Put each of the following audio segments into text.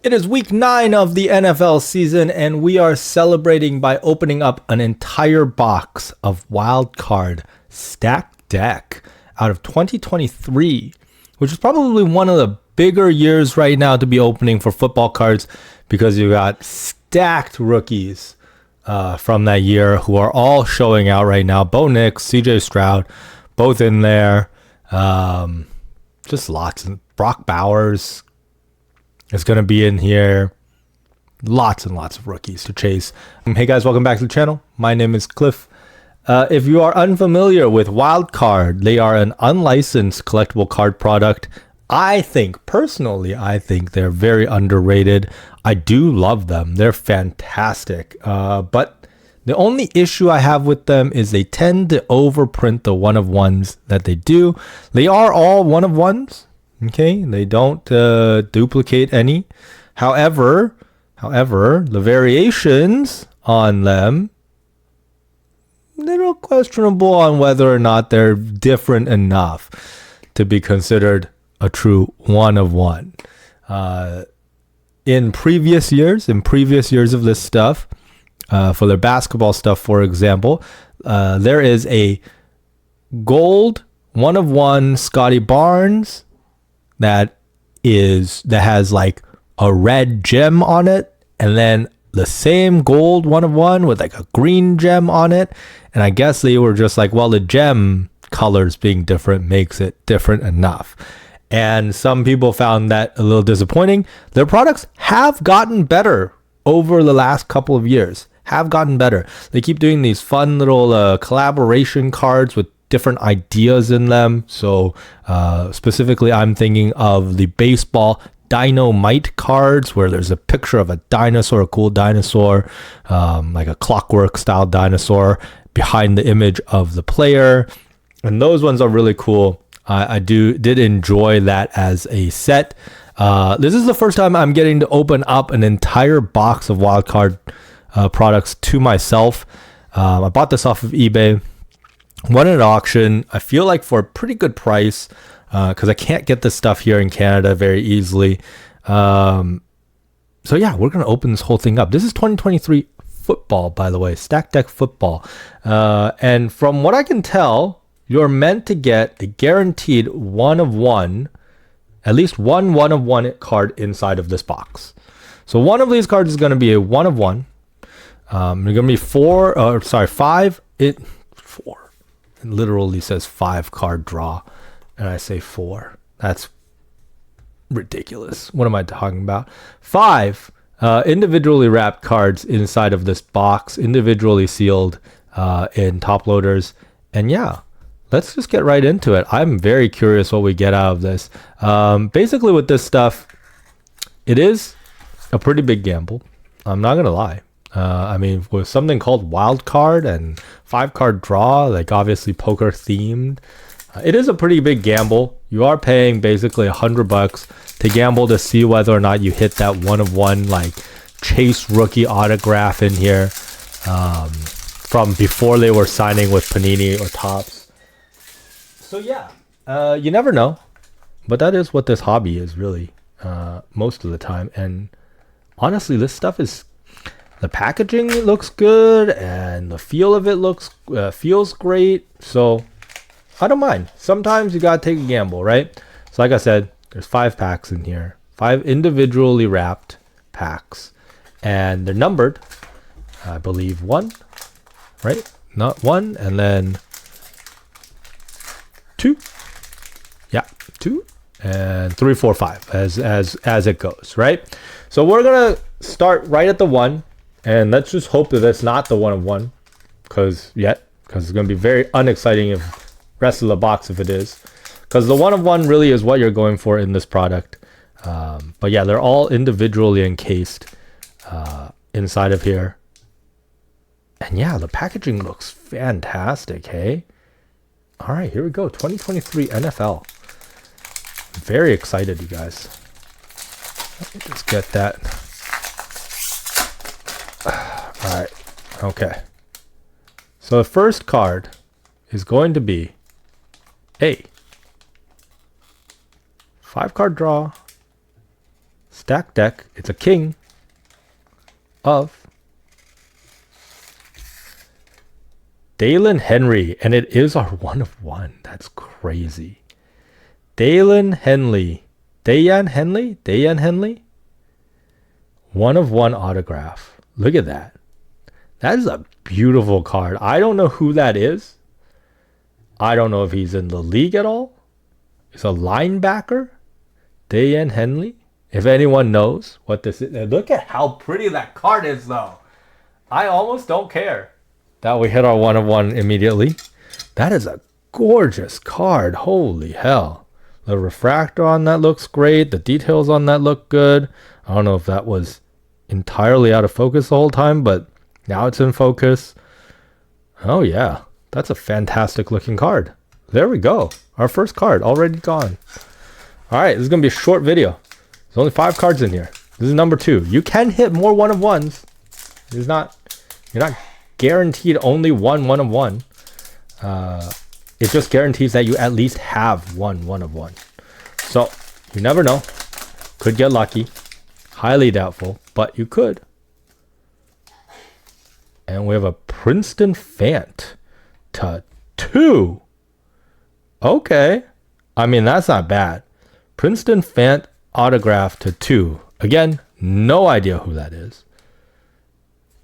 It is week 9 of the NFL season, and we are celebrating by opening up an entire box of Wildcard Stacked Deck out of 2023, which is probably one of the bigger years right now to be opening for football cards because you got stacked rookies from that year who are all showing out right now. Bo Nix, CJ Stroud, both in there. Just lots. Brock Bowers is going to be in here. Lots and lots of rookies to chase. Hey guys, welcome back to the channel. My name is Cliff. If you are unfamiliar with Wildcard, they are an unlicensed collectible card product. Personally, I think they're very underrated. I do love them. They're fantastic. But the only issue I have with them is they tend to overprint the one-of-ones that they do. They are all one-of-ones. Okay, they don't duplicate any. However, the variations on them, little questionable on whether or not they're different enough to be considered a true one-of-one. In previous years of this stuff, for their basketball stuff, for example, there is a gold one-of-one Scotty Barnes that has like a red gem on it, and then the same gold one-of-one with like a green gem on it. And I guess they were just like, well, the gem colors being different makes it different enough. And some people found that a little disappointing. Their products have gotten better over the last couple of years. Have gotten better. They keep doing these fun little collaboration cards with different ideas in them. So specifically, I'm thinking of the baseball Dynamite cards, where there's a picture of a dinosaur, a cool dinosaur, like a clockwork style dinosaur behind the image of the player. And those ones are really cool. I did enjoy that as a set. This is the first time I'm getting to open up an entire box of Wildcard products to myself. I bought this off of eBay. Won at auction, I feel like for a pretty good price, because I can't get this stuff here in Canada very easily. So yeah, we're going to open this whole thing up. This is 2023 football, by the way, Stacked Deck football. And from what I can tell, you're meant to get a guaranteed one-of-one, at least one-of-one card inside of this box. So one of these cards is going to be a one-of-one. They're going to be five. Four. It literally says 5 card draw, and I say 4. That's ridiculous. What am I talking about? 5 individually wrapped cards inside of this box, individually sealed in top loaders. And yeah, let's just get right into it. I'm very curious what we get out of this. Basically with this stuff, it is a pretty big gamble. I'm not going to lie. I mean, with something called Wild Card and 5 card draw, like obviously poker themed, it is a pretty big gamble. You are paying basically $100 to gamble to see whether or not you hit that one-of-one like Chase rookie autograph in here from before they were signing with Panini or Topps. So yeah, you never know, but that is what this hobby is really most of the time. And honestly, this stuff is. The packaging looks good, and the feel of it feels great. So I don't mind. Sometimes you gotta take a gamble, right? So like I said, there's 5 packs in here, 5 individually wrapped packs, and they're numbered. I believe 1, right? Not 1, and then 2. Yeah, 2 and 3, 4, 5 as it goes, right? So we're gonna start right at the 1. And let's just hope that it's not the one-of-one, because it's going to be very unexciting if rest of the box if it is. Because the one-of-one really is what you're going for in this product. But yeah, they're all individually encased inside of here. And yeah, the packaging looks fantastic, hey? All right, here we go. 2023 NFL. Very excited, you guys. Let me just get that. All right. Okay. So the first card is going to be a 5 card draw stack deck. It's a king of Dalen Henry, and it is our 1 of 1. That's crazy. Dayan Henley. 1 of 1 autograph. Look at that. That is a beautiful card. I don't know who that is. I don't know if he's in the league at all. It's a linebacker. Dayan Henley. If anyone knows what this is. Look at how pretty that card is, though. I almost don't care that we hit our 1 of 1 immediately. That is a gorgeous card. Holy hell. The refractor on that looks great. The details on that look good. I don't know if that was entirely out of focus the whole time, but now it's in focus. Oh yeah, that's a fantastic looking card. There we go. Our first card already gone. All right, this is gonna be a short video. There's only 5 cards in here. This is number 2. You can hit more 1 of 1s. You're not guaranteed only 1 of 1. It just guarantees that you at least have 1 of 1. So you never know. Could get lucky. Highly doubtful, but you could. And we have a Princeton Fant to 2. Okay. I mean, that's not bad. Princeton Fant autograph to 2. Again, no idea who that is.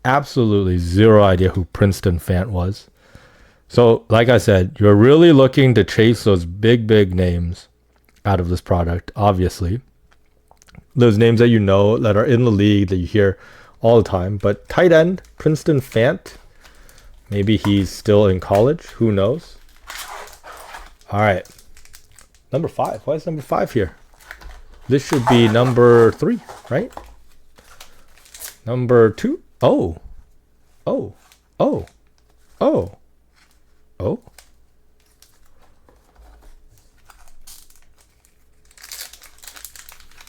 Absolutely zero idea who Princeton Fant was. So, like I said, you're really looking to chase those big names out of this product, obviously. Those names that you know, that are in the league, that you hear all the time. But tight end, Princeton Fant. Maybe he's still in college. Who knows? All right. Number 5. Why is number 5 here? This should be number 3, right? Number 2. Oh.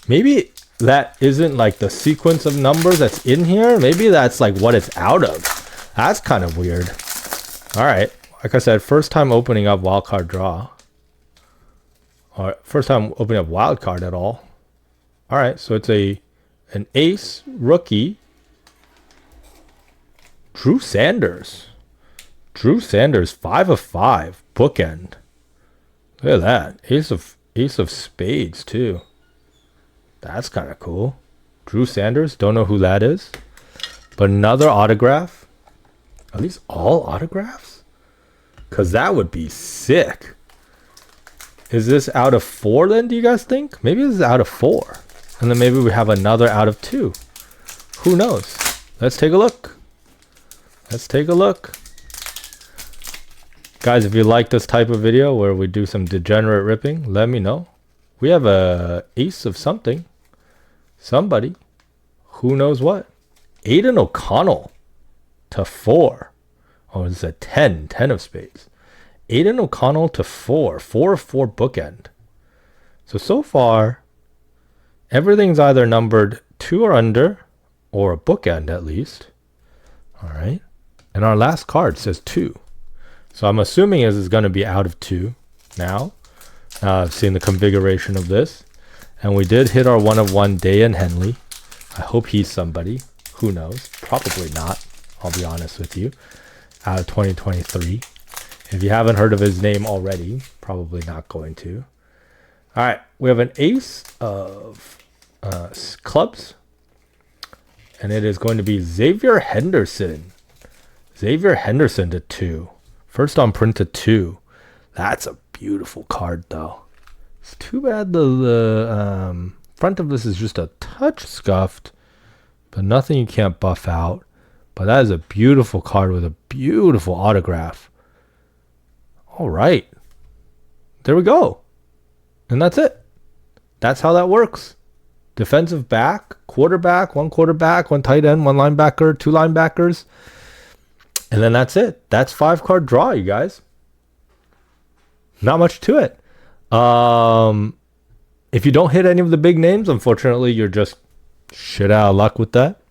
Maybe that isn't like the sequence of numbers that's in here. Maybe that's like what it's out of. That's kind of weird. All right. Like I said, first time opening up wildcard draw. Or first time opening up wildcard at all. All right. So it's an ace rookie. Drew Sanders. 5 of 5. Bookend. Look at that. Ace of spades too. That's kind of cool. Drew Sanders. Don't know who that is. But another autograph. Are these all autographs? Because that would be sick. Is this out of 4 then, do you guys think? Maybe this is out of 4. And then maybe we have another out of 2. Who knows? Let's take a look. Guys, if you like this type of video where we do some degenerate ripping, let me know. We have a ace of something. Somebody. Who knows what? Aiden O'Connell to 4. Oh, it's a 10. 10 of spades. Aiden O'Connell to 4. 4 of 4 bookend. So far, everything's either numbered 2 or under, or a bookend at least. All right. And our last card says 2. So I'm assuming this is going to be out of 2 now. I've seen the configuration of this. And we did hit our 1 of 1 Dayan Henley. I hope he's somebody. Who knows? Probably not. I'll be honest with you. Out of 2023. If you haven't heard of his name already, probably not going to. All right. We have an ace of clubs. And it is going to be Xavier Henderson. Xavier Henderson to 2. First on print to 2. That's a beautiful card, though. It's too bad the front of this is just a touch scuffed, but nothing you can't buff out. But that is a beautiful card with a beautiful autograph. All right. There we go. And that's it. That's how that works. Defensive back, quarterback, 1 quarterback, 1 tight end, 1 linebacker, 2 linebackers. And then that's it. That's 5 card draw, you guys. Not much to it. If you don't hit any of the big names, unfortunately, you're just shit out of luck with that.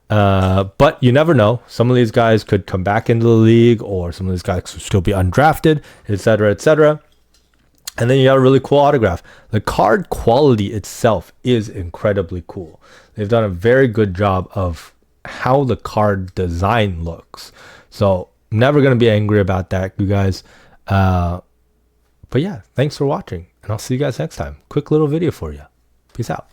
But you never know. Some of these guys could come back into the league, or some of these guys could still be undrafted, etc., etc. And then you got a really cool autograph. The card quality itself is incredibly cool. They've done a very good job of how the card design looks. So never going to be angry about that, you guys. But yeah, thanks for watching. And I'll see you guys next time. Quick little video for you. Peace out.